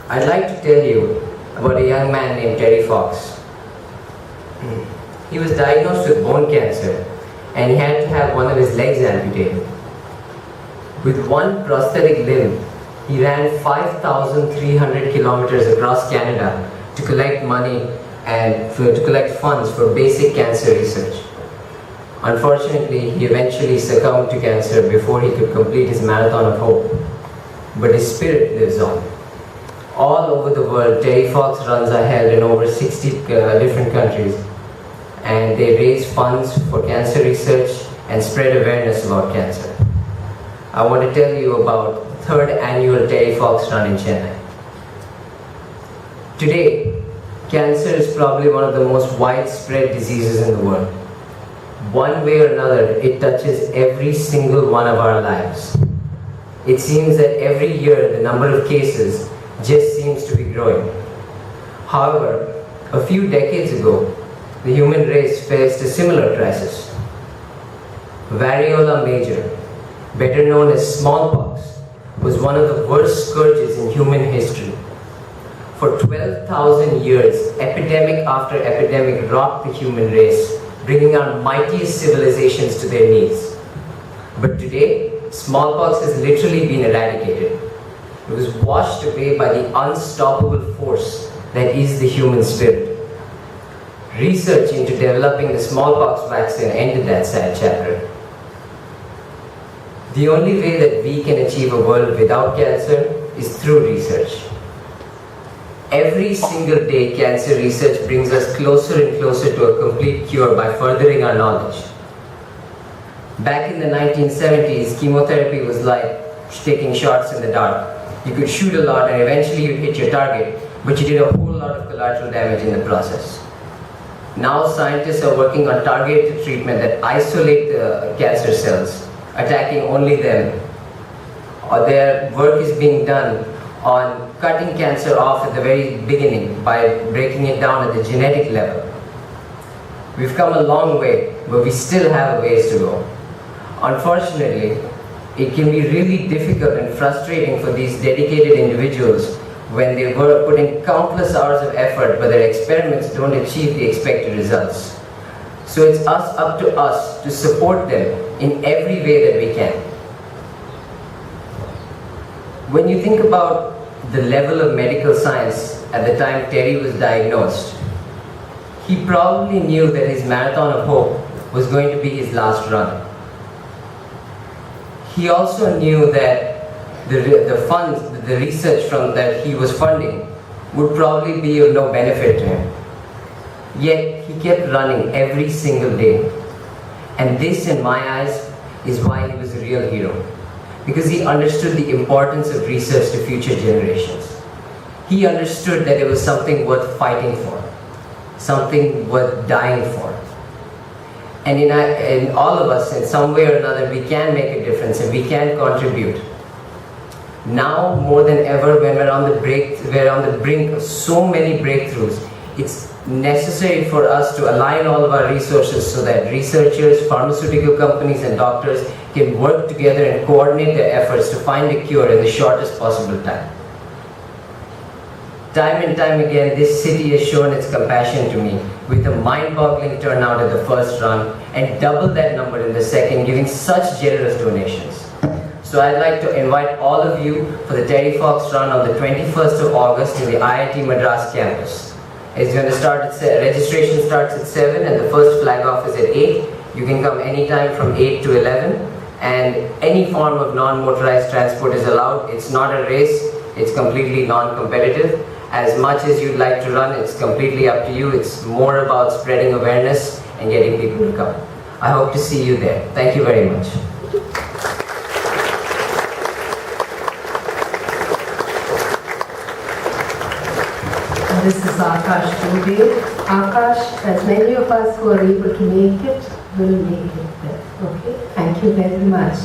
I'd like to tell you about a young man named Terry Fox. He was diagnosed with bone cancer and he had to have one of his legs amputated. With one prosthetic limb, he ran 5,300 kilometers across Canada to collect money and to collect funds for basic cancer research. Unfortunately, he eventually succumbed to cancer before he could complete his marathon of hope. But his spirit lives on. All over the world, Terry Fox runs are held in over 60 different countries, and they raise funds for cancer research and spread awareness about cancer. I want to tell you about the third annual Terrry Fox Run in Chennai. Today, cancer is probably one of the most widespread diseases in the world. One way or another, it touches every single one of our lives. It seems that every year the number of cases just seems to be growing. However, a few decades ago, the human race faced a similar crisis. Variola major, better known as smallpox, was one of the worst scourges in human history. For 12,000 years, epidemic after epidemic rocked the human race, bringing our mightiest civilizations to their knees. But today, smallpox has literally been eradicated. It was washed away by the unstoppable force that is the human spirit. Research into developing the smallpox vaccine ended that sad chapter. The only way that we can achieve a world without cancer is through research. Every single day, cancer research brings us closer and closer to a complete cure by furthering our knowledge. Back in the 1970s, chemotherapy was like taking shots in the dark. You could shoot a lot and eventually you'd hit your target, but you did a whole lot of collateral damage in the process. Now scientists are working on targeted treatment that isolate the cancer cells, attacking only them. Their work is being done on cutting cancer off at the very beginning by breaking it down at the genetic level. We've come a long way, but we still have a ways to go. Unfortunately, it can be really difficult and frustrating for these dedicated individuals when they were putting countless hours of effort but their experiments don't achieve the expected results. So it's up to us to support them in every way that we can. When you think about the level of medical science at the time Terry was diagnosed, he probably knew that his marathon of hope was going to be his last run. He also knew that the funds, the research that he was funding would probably be of no benefit to him. Yet he kept running every single day. And this, in my eyes, is why he was a real hero. Because he understood the importance of research to future generations. He understood that it was something worth fighting for, something worth dying for. And in all of us, in some way or another, we can make a difference and we can contribute. Now, more than ever, when we're on the brink of so many breakthroughs, it's necessary for us to align all of our resources so that researchers, pharmaceutical companies, and doctors can work together and coordinate their efforts to find a cure in the shortest possible time. Time and time again, this city has shown its compassion to me with a mind-boggling turnout at the first run and double that number in the second, giving such generous donations. So I'd like to invite all of you for the Terrry Fox Run on the 21st of August in the IIT Madras campus. It's going to start registration starts at 7 and the first flag off is at 8. You can come anytime from 8 to 11 and any form of non-motorized transport is allowed. It's not a race, it's completely non-competitive. As much as you'd like to run, it's completely up to you. It's more about spreading awareness and getting people to come. I hope to see you there. Thank you very much. This is Akash. Akash, as many of us who are able to make it, will make it there. Okay? Thank you very much.